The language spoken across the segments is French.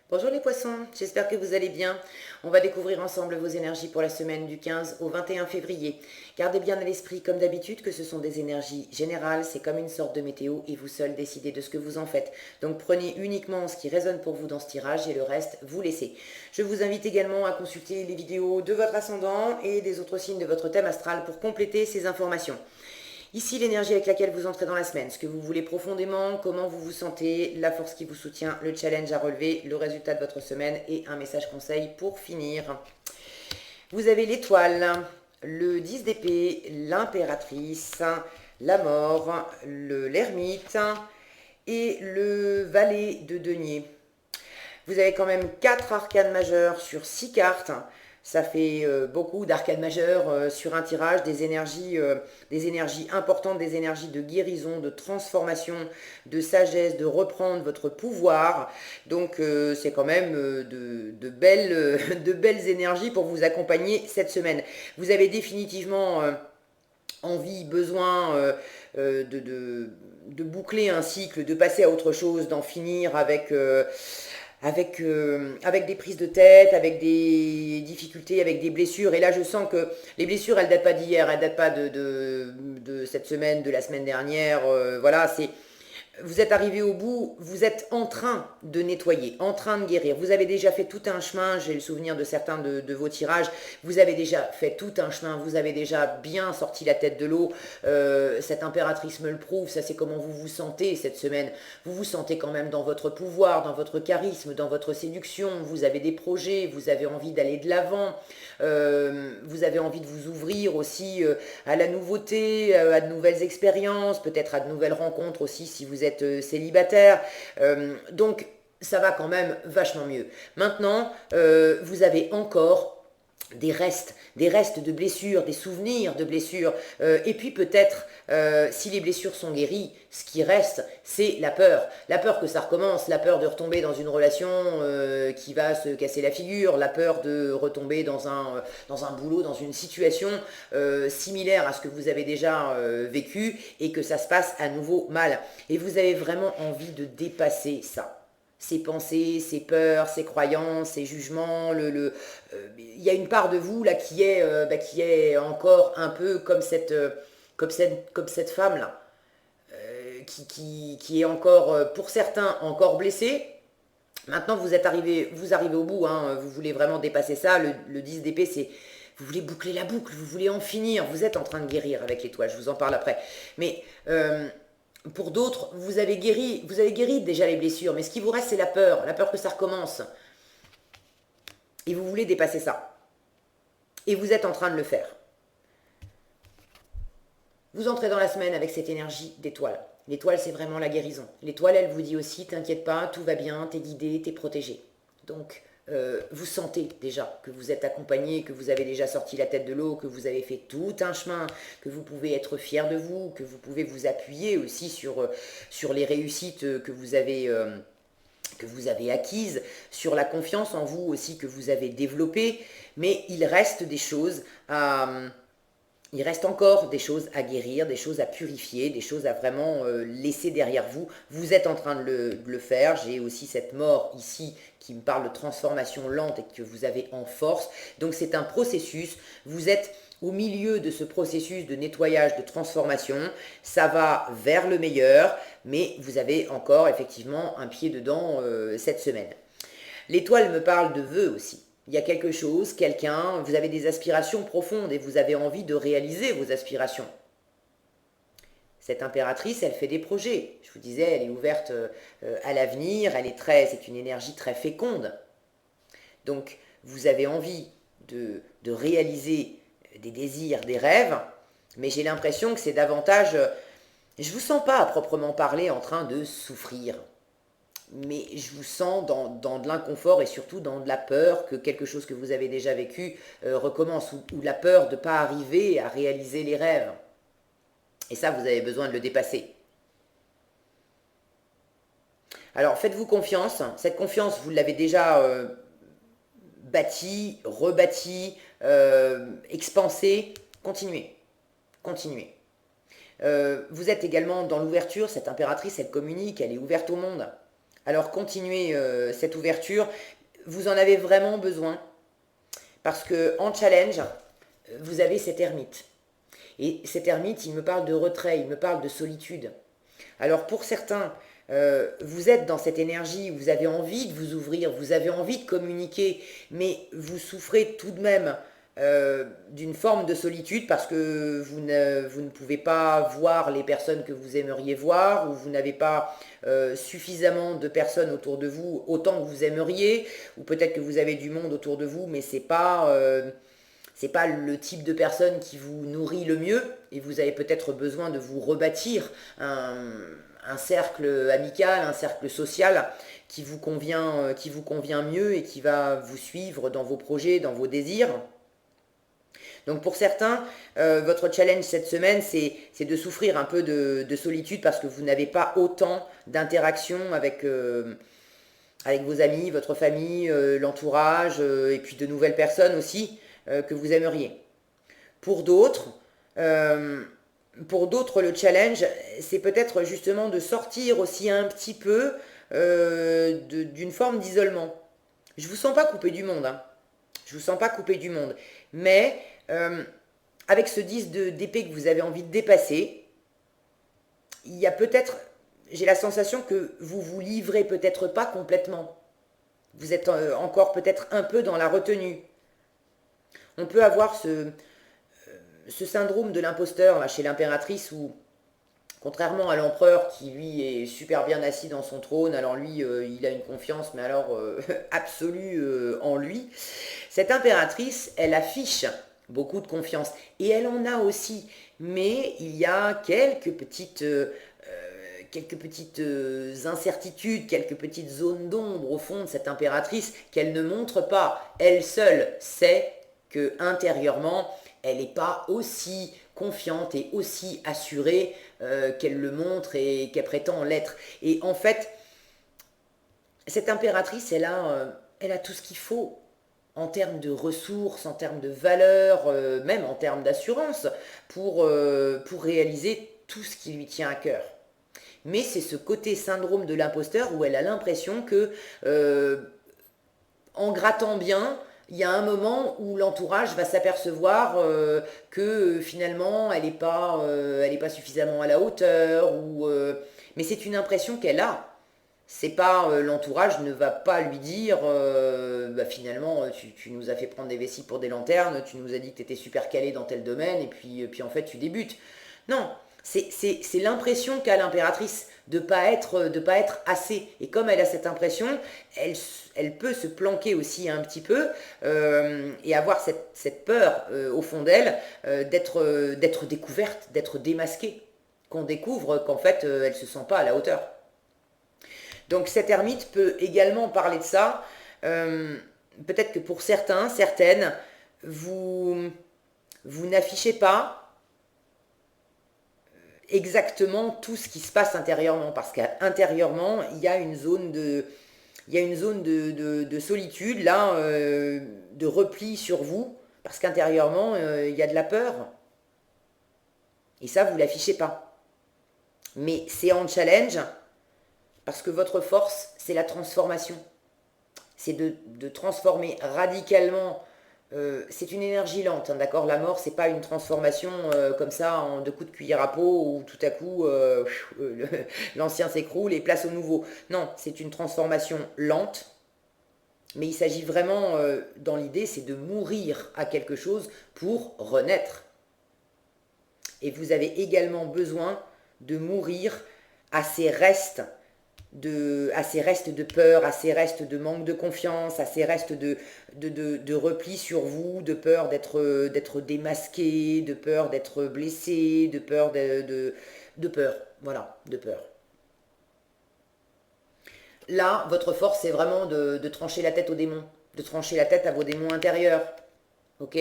Bonjour les poissons, j'espère que vous allez bien. On va découvrir ensemble vos énergies pour la semaine du 15 au 21 février. Gardez bien à l'esprit, comme d'habitude, que ce sont des énergies générales, c'est comme une sorte de météo et vous seul décidez de ce que vous en faites. Donc prenez uniquement ce qui résonne pour vous dans ce tirage et le reste, vous laissez. Je vous invite également à consulter les vidéos de votre ascendant et des autres signes de votre thème astral pour compléter ces informations. Ici, l'énergie avec laquelle vous entrez dans la semaine, ce que vous voulez profondément, comment vous vous sentez, la force qui vous soutient, le challenge à relever, le résultat de votre semaine et un message conseil pour finir. Vous avez l'étoile, le 10 d'épée, l'impératrice, la mort, l'ermite et le valet de denier. Vous avez quand même 4 arcanes majeures sur 6 cartes. Ça fait beaucoup d'arcanes majeures sur un tirage, des énergies importantes, des énergies de guérison, de transformation, de sagesse, de reprendre votre pouvoir. Donc c'est quand même de belles énergies pour vous accompagner cette semaine. Vous avez définitivement envie, besoin de boucler un cycle, de passer à autre chose, d'en finir avec des prises de tête, avec des difficultés, avec des blessures. Et là, je sens que les blessures, elles ne datent pas d'hier, elles ne datent pas de cette semaine, de la semaine dernière. Voilà, vous êtes arrivé au bout, vous êtes en train de nettoyer, en train de guérir. Vous avez déjà fait tout un chemin, j'ai le souvenir de certains de vos tirages, vous avez déjà fait tout un chemin, vous avez déjà bien sorti la tête de l'eau. Cette impératrice me le prouve, ça c'est comment vous vous sentez cette semaine. Vous vous sentez quand même dans votre pouvoir, dans votre charisme, dans votre séduction, vous avez des projets, vous avez envie d'aller de l'avant, vous avez envie de vous ouvrir aussi à la nouveauté, à de nouvelles expériences, peut-être à de nouvelles rencontres aussi si vous êtes célibataire. Donc ça va quand même vachement mieux. Maintenant, vous avez encore des restes de blessures, des souvenirs de blessures, et puis peut-être, si les blessures sont guéries, ce qui reste, c'est la peur que ça recommence, la peur de retomber dans une relation qui va se casser la figure, la peur de retomber dans un boulot, dans une situation similaire à ce que vous avez déjà vécu, et que ça se passe à nouveau mal. Et vous avez vraiment envie de dépasser ça, ses pensées, ses peurs, ses croyances, ses jugements. Il y a une part de vous là qui est encore un peu comme cette femme là, qui est encore, pour certains, encore blessée. Maintenant, vous arrivez au bout, hein, vous voulez vraiment dépasser ça. Le 10 d'épée, c'est vous voulez boucler la boucle, vous voulez en finir. Vous êtes en train de guérir avec l'étoile, je vous en parle après. Mais pour d'autres, vous avez guéri déjà les blessures, mais ce qui vous reste, c'est la peur que ça recommence. Et vous voulez dépasser ça. Et vous êtes en train de le faire. Vous entrez dans la semaine avec cette énergie d'étoile. L'étoile, c'est vraiment la guérison. L'étoile, elle vous dit aussi, t'inquiète pas, tout va bien, t'es guidé, t'es protégé. Donc, vous sentez déjà que vous êtes accompagné, que vous avez déjà sorti la tête de l'eau, que vous avez fait tout un chemin, que vous pouvez être fier de vous, que vous pouvez vous appuyer aussi sur les réussites que vous avez acquises, sur la confiance en vous aussi que vous avez développée. Mais il reste encore des choses à guérir, des choses à purifier, des choses à vraiment laisser derrière vous. Vous êtes en train de le faire. J'ai aussi cette mort ici qui me parle de transformation lente et que vous avez en force. Donc c'est un processus. Vous êtes au milieu de ce processus de nettoyage, de transformation. Ça va vers le meilleur, mais vous avez encore effectivement un pied dedans cette semaine. L'étoile me parle de vœux aussi. Il y a quelque chose, quelqu'un, vous avez des aspirations profondes et vous avez envie de réaliser vos aspirations. Cette impératrice, elle fait des projets. Je vous disais, elle est ouverte à l'avenir, c'est une énergie très féconde. Donc, vous avez envie de réaliser des désirs, des rêves, mais j'ai l'impression que c'est davantage... je ne vous sens pas à proprement parler en train de souffrir, mais je vous sens dans de l'inconfort et surtout dans de la peur que quelque chose que vous avez déjà vécu recommence, ou la peur de ne pas arriver à réaliser les rêves. Et ça, vous avez besoin de le dépasser. Alors, faites-vous confiance. Cette confiance, vous l'avez déjà bâtie, rebâtie, expansée. Continuez. Continuez. Vous êtes également dans l'ouverture. Cette impératrice, elle communique, elle est ouverte au monde. Alors continuez cette ouverture. Vous en avez vraiment besoin parce que en challenge, vous avez cet ermite. Et cet ermite, il me parle de retrait, il me parle de solitude. Alors pour certains, vous êtes dans cette énergie, vous avez envie de vous ouvrir, vous avez envie de communiquer, mais vous souffrez tout de même d'une forme de solitude parce que vous ne pouvez pas voir les personnes que vous aimeriez voir ou vous n'avez pas suffisamment de personnes autour de vous autant que vous aimeriez ou peut-être que vous avez du monde autour de vous mais c'est pas le type de personne qui vous nourrit le mieux et vous avez peut-être besoin de vous rebâtir un cercle amical, un cercle social qui vous convient mieux et qui va vous suivre dans vos projets, dans vos désirs. Donc pour certains, votre challenge cette semaine, c'est de souffrir un peu de solitude parce que vous n'avez pas autant d'interaction avec vos amis, votre famille, l'entourage, et puis de nouvelles personnes aussi que vous aimeriez. Pour d'autres, le challenge, c'est peut-être justement de sortir aussi un petit peu d'une forme d'isolement. Je ne vous sens pas coupé du monde, hein. Je ne vous sens pas coupé du monde. Mais avec ce 10 d'épée que vous avez envie de dépasser, il y a peut-être, j'ai la sensation que vous vous livrez peut-être pas complètement. Vous êtes encore peut-être un peu dans la retenue. On peut avoir ce syndrome de l'imposteur là, chez l'impératrice où, contrairement à l'empereur qui lui est super bien assis dans son trône, alors lui il a une confiance mais alors absolue en lui, cette impératrice elle affiche beaucoup de confiance et elle en a aussi, mais il y a quelques petites incertitudes, quelques petites zones d'ombre au fond de cette impératrice qu'elle ne montre pas. Elle seule sait que intérieurement, elle n'est pas aussi confiante et aussi assurée qu'elle le montre et qu'elle prétend l'être. Et en fait, cette impératrice, elle a tout ce qu'il faut en termes de ressources, en termes de valeurs, même en termes d'assurance, pour réaliser tout ce qui lui tient à cœur. Mais c'est ce côté syndrome de l'imposteur où elle a l'impression que, en grattant bien, il y a un moment où l'entourage va s'apercevoir que finalement elle n'est pas suffisamment à la hauteur. Mais c'est une impression qu'elle a. C'est pas l'entourage ne va pas lui dire bah, finalement tu nous as fait prendre des vessies pour des lanternes, tu nous as dit que tu étais super calé dans tel domaine et puis en fait tu débutes. Non, c'est l'impression qu'a l'impératrice de pas être assez. Et comme elle a cette impression, elle peut se planquer aussi un petit peu et avoir cette peur au fond d'elle d'être découverte, d'être démasquée. Qu'on découvre qu'en fait elle ne se sent pas à la hauteur. Donc cet ermite peut également parler de ça. Peut-être que pour certains, certaines, vous n'affichez pas exactement tout ce qui se passe intérieurement, parce qu'intérieurement, il y a une zone de solitude, là, de repli sur vous, parce qu'intérieurement, il y a de la peur. Et ça, vous ne l'affichez pas. Mais c'est en challenge, parce que votre force, c'est la transformation. C'est de transformer radicalement. C'est une énergie lente, hein, d'accord. La mort, c'est pas une transformation comme ça en 2 coups de cuillère à peau où tout à coup l'ancien s'écroule et place au nouveau. Non, c'est une transformation lente, mais il s'agit vraiment, dans l'idée, c'est de mourir à quelque chose pour renaître. Et vous avez également besoin de mourir à ces restes à ces restes de peur, à ces restes de manque de confiance, à ces restes de repli sur vous, de peur d'être démasqué, de peur d'être blessé, de peur de peur, voilà, de peur. Là, votre force, c'est vraiment de trancher la tête aux démons, de trancher la tête à vos démons intérieurs, ok?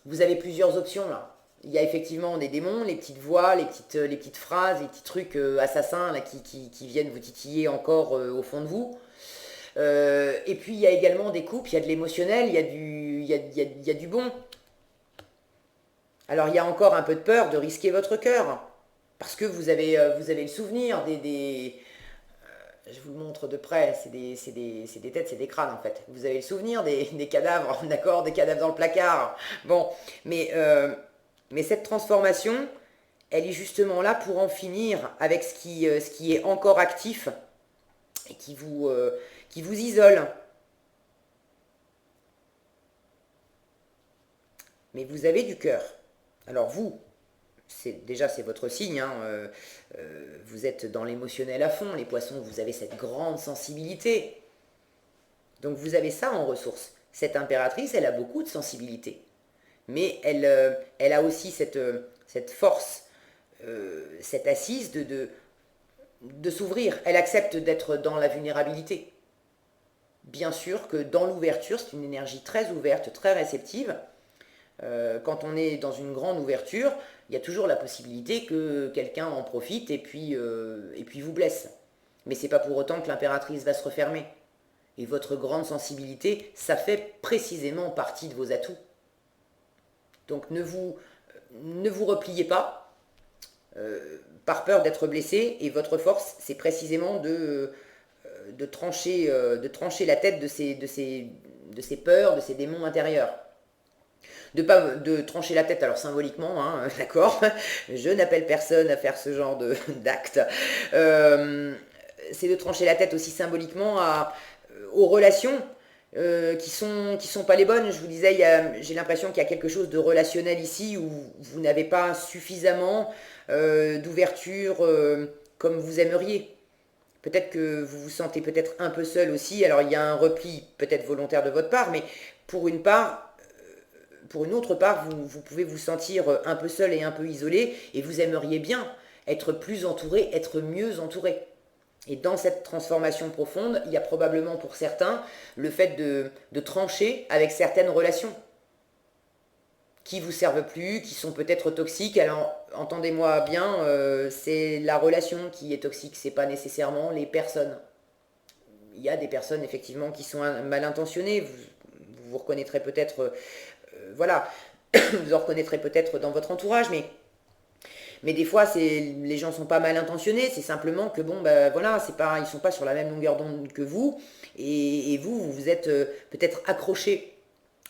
Vous avez plusieurs options là. Il y a effectivement des démons, les petites voix, les petites phrases, les petits trucs assassins là, qui viennent vous titiller encore au fond de vous. Et puis il y a également des coupes, il y a de l'émotionnel, il y a du bon. Alors il y a encore un peu de peur de risquer votre cœur, parce que vous avez le souvenir Je vous le montre de près, c'est des têtes, c'est des crânes en fait. Vous avez le souvenir des cadavres, d'accord, des cadavres dans le placard. Bon, mais cette transformation, elle est justement là pour en finir avec ce qui est encore actif et qui vous isole. Mais vous avez du cœur. Alors vous, c'est votre signe, hein, vous êtes dans l'émotionnel à fond, les poissons, vous avez cette grande sensibilité. Donc vous avez ça en ressource. Cette impératrice, elle a beaucoup de sensibilité. Mais elle a aussi cette force, cette assise de s'ouvrir. Elle accepte d'être dans la vulnérabilité. Bien sûr que dans l'ouverture, c'est une énergie très ouverte, très réceptive. Quand on est dans une grande ouverture, il y a toujours la possibilité que quelqu'un en profite et puis vous blesse. Mais c'est pas pour autant que l'impératrice va se refermer. Et votre grande sensibilité, ça fait précisément partie de vos atouts. Donc ne vous repliez pas par peur d'être blessé. Et votre force, c'est précisément de trancher la tête de ces peurs, de ces démons intérieurs. De trancher la tête, alors symboliquement, hein, d'accord, je n'appelle personne à faire ce genre d'acte. C'est de trancher la tête aussi symboliquement aux relations qui sont pas les bonnes. Je vous disais, j'ai l'impression qu'il y a quelque chose de relationnel ici où vous n'avez pas suffisamment d'ouverture comme vous aimeriez. Peut-être que vous vous sentez peut-être un peu seul aussi. Alors il y a un repli peut-être volontaire de votre part, mais pour une autre part, vous pouvez vous sentir un peu seul et un peu isolé, et vous aimeriez bien être plus entouré, être mieux entouré. Et dans cette transformation profonde, il y a probablement pour certains le fait de trancher avec certaines relations qui vous servent plus, qui sont peut-être toxiques. Alors entendez-moi bien, c'est la relation qui est toxique, c'est pas nécessairement les personnes. Il y a des personnes effectivement qui sont mal intentionnées, vous reconnaîtrez peut-être, voilà, vous en reconnaîtrez peut-être dans votre entourage, mais des fois, les gens sont pas mal intentionnés, c'est simplement que bon, ben voilà, ils sont pas sur la même longueur d'onde que vous, et vous êtes peut-être accroché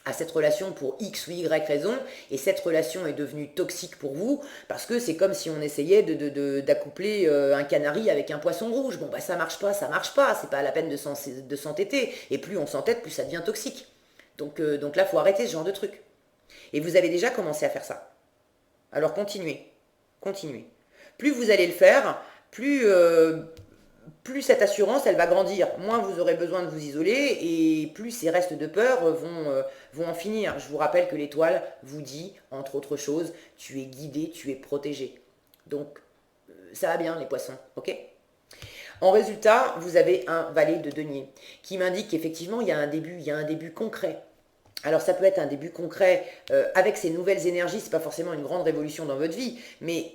à cette relation pour X ou Y raison, et cette relation est devenue toxique pour vous, parce que c'est comme si on essayait d'accoupler un canari avec un poisson rouge. Bon, bah ça marche pas, c'est pas la peine de s'entêter, et plus on s'entête, plus ça devient toxique. Donc là, il faut arrêter ce genre de truc. Et vous avez déjà commencé à faire ça. Alors continuez. Continuez. Plus vous allez le faire, plus cette assurance, elle va grandir. Moins vous aurez besoin de vous isoler et plus ces restes de peur vont en finir. Je vous rappelle que l'étoile vous dit, entre autres choses, tu es guidé, tu es protégé. Donc, ça va bien les poissons, ok ? En résultat, vous avez un valet de denier qui m'indique qu'effectivement, il y a un début concret. Alors ça peut être un début concret avec ces nouvelles énergies, c'est pas forcément une grande révolution dans votre vie, mais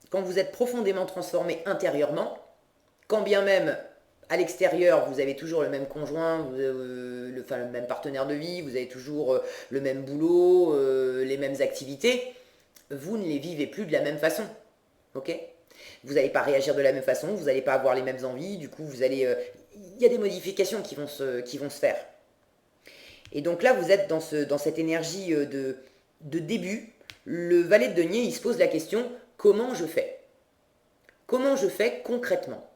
quand vous êtes profondément transformé intérieurement, quand bien même à l'extérieur vous avez toujours le même conjoint, le même partenaire de vie, vous avez toujours le même boulot, les mêmes activités, vous ne les vivez plus de la même façon, ok ? Vous n'allez pas réagir de la même façon, vous n'allez pas avoir les mêmes envies, du coup il y a des modifications qui vont se faire. Et donc là, vous êtes dans cette énergie de début. Le valet de denier, il se pose la question, comment je fais ? Comment je fais concrètement ?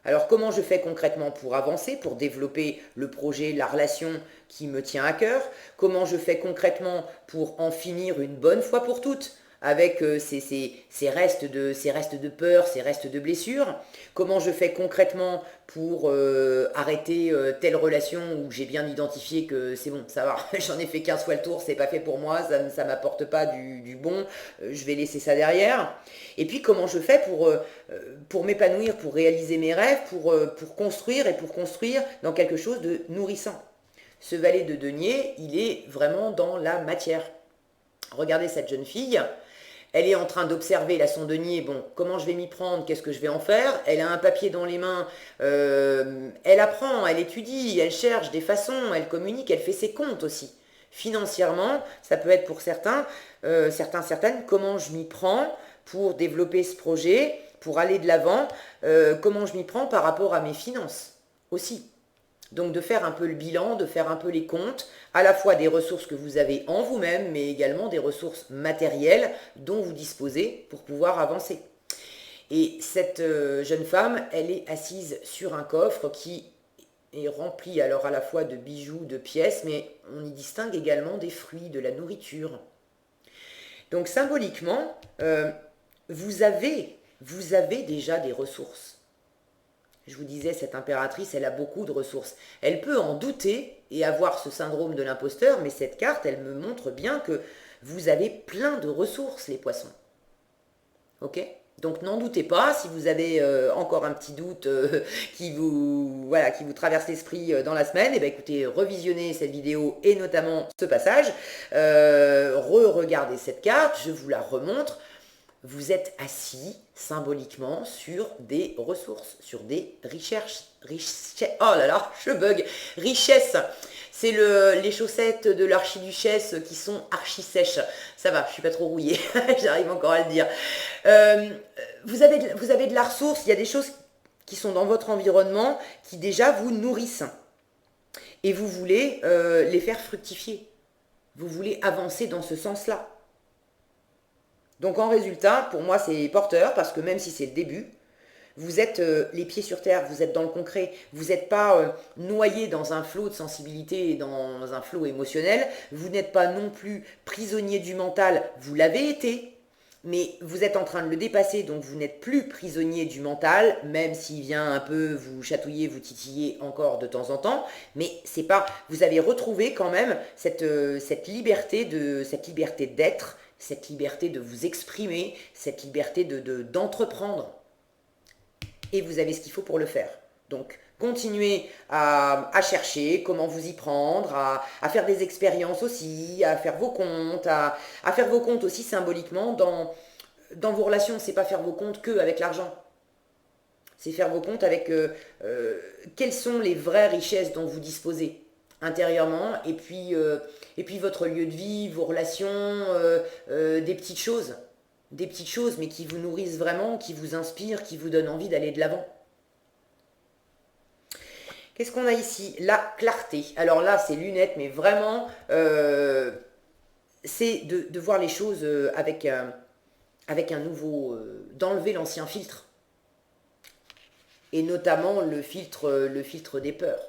Alors comment je fais concrètement pour avancer, pour développer le projet, la relation qui me tient à cœur ? Comment je fais concrètement pour en finir une bonne fois pour toutes avec ces restes de peur, ces restes de blessures? Comment je fais concrètement pour arrêter telle relation où j'ai bien identifié que c'est bon, ça va, j'en ai fait 15 fois le tour, c'est pas fait pour moi, ça m'apporte pas du bon, je vais laisser ça derrière. Et puis comment je fais pour m'épanouir, pour réaliser mes rêves, pour construire et pour construire dans quelque chose de nourrissant. Ce valet de denier, il est vraiment dans la matière. Regardez cette jeune fille. Elle est en train d'observer là son denier, bon, comment je vais m'y prendre, qu'est-ce que je vais en faire. Elle a un papier dans les mains, elle apprend, elle étudie, elle cherche des façons, elle communique, elle fait ses comptes aussi. Financièrement, ça peut être pour certaines, comment je m'y prends pour développer ce projet, pour aller de l'avant, comment je m'y prends par rapport à mes finances aussi. Donc de faire un peu le bilan, de faire un peu les comptes, à la fois des ressources que vous avez en vous-même, mais également des ressources matérielles dont vous disposez pour pouvoir avancer. Et cette jeune femme, elle est assise sur un coffre qui est rempli alors à la fois de bijoux, de pièces, mais on y distingue également des fruits, de la nourriture. Donc symboliquement, vous avez déjà des ressources. Je vous disais, cette impératrice, elle a beaucoup de ressources. Elle peut en douter et avoir ce syndrome de l'imposteur, mais cette carte, elle me montre bien que vous avez plein de ressources, les poissons. Ok ? Donc n'en doutez pas, si vous avez encore un petit doute qui vous traverse l'esprit dans la semaine, et bien écoutez, revisionnez cette vidéo et notamment ce passage, re-regardez cette carte, je vous la remontre. Vous êtes assis symboliquement sur des ressources, sur des richesses. Oh là là, je bug. Richesse. C'est les chaussettes de l'archiduchesse qui sont archi sèches. Ça va, je suis pas trop rouillée. J'arrive encore à le dire. Vous avez de la ressource. Il y a des choses qui sont dans votre environnement qui déjà vous nourrissent. Et vous voulez les faire fructifier. Vous voulez avancer dans ce sens-là. Donc en résultat, pour moi, c'est porteur parce que même si c'est le début, vous êtes les pieds sur terre, vous êtes dans le concret, vous n'êtes pas noyé dans un flot de sensibilité et dans un flot émotionnel, vous n'êtes pas non plus prisonnier du mental, vous l'avez été, mais vous êtes en train de le dépasser, donc vous n'êtes plus prisonnier du mental, même s'il vient un peu vous chatouiller, vous titiller encore de temps en temps, mais c'est pas, vous avez retrouvé quand même cette liberté d'être, cette liberté de vous exprimer, cette liberté d'entreprendre. Et vous avez ce qu'il faut pour le faire. Donc, continuez à chercher comment vous y prendre, à faire des expériences aussi, à faire vos comptes, à faire vos comptes aussi symboliquement dans vos relations. C'est pas faire vos comptes que avec l'argent. C'est faire vos comptes avec quelles sont les vraies richesses dont vous disposez intérieurement, et puis votre lieu de vie, vos relations, des petites choses, mais qui vous nourrissent vraiment, qui vous inspirent, qui vous donnent envie d'aller de l'avant. Qu'est-ce qu'on a ici? La clarté. Alors là, c'est lunettes, mais vraiment, c'est de voir les choses avec un nouveau, d'enlever l'ancien filtre, et notamment le filtre des peurs.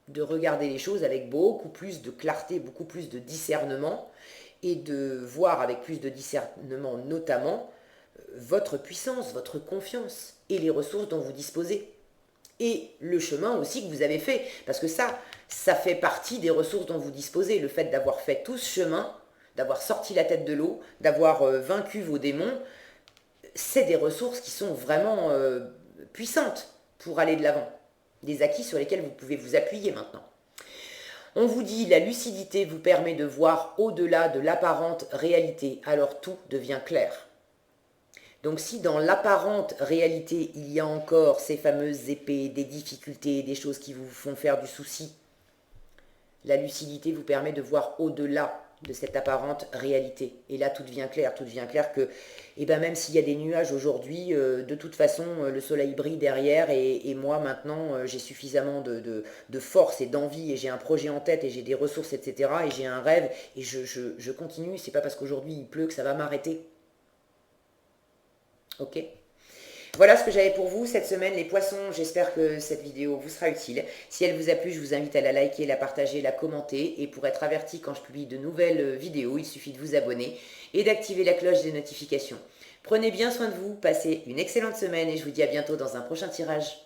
De regarder les choses avec beaucoup plus de clarté, beaucoup plus de discernement, et de voir avec plus de discernement notamment votre puissance, votre confiance et les ressources dont vous disposez. Et le chemin aussi que vous avez fait, parce que ça fait partie des ressources dont vous disposez. Le fait d'avoir fait tout ce chemin, d'avoir sorti la tête de l'eau, d'avoir vaincu vos démons, c'est des ressources qui sont vraiment puissantes pour aller de l'avant. Des acquis sur lesquels vous pouvez vous appuyer maintenant. On vous dit, la lucidité vous permet de voir au-delà de l'apparente réalité, alors tout devient clair. Donc si dans l'apparente réalité, il y a encore ces fameuses épées, des difficultés, des choses qui vous font faire du souci, la lucidité vous permet de voir au-delà de cette apparente réalité. Et là, tout devient clair que, même s'il y a des nuages aujourd'hui, de toute façon, le soleil brille derrière, et moi, maintenant, j'ai suffisamment de force et d'envie, et j'ai un projet en tête, et j'ai des ressources, etc., et j'ai un rêve, et je continue. C'est pas parce qu'aujourd'hui il pleut que ça va m'arrêter. Ok ? Voilà ce que j'avais pour vous cette semaine, les poissons. J'espère que cette vidéo vous sera utile. Si elle vous a plu, je vous invite à la liker, la partager, la commenter. Et pour être averti quand je publie de nouvelles vidéos, il suffit de vous abonner et d'activer la cloche des notifications. Prenez bien soin de vous, passez une excellente semaine et je vous dis à bientôt dans un prochain tirage.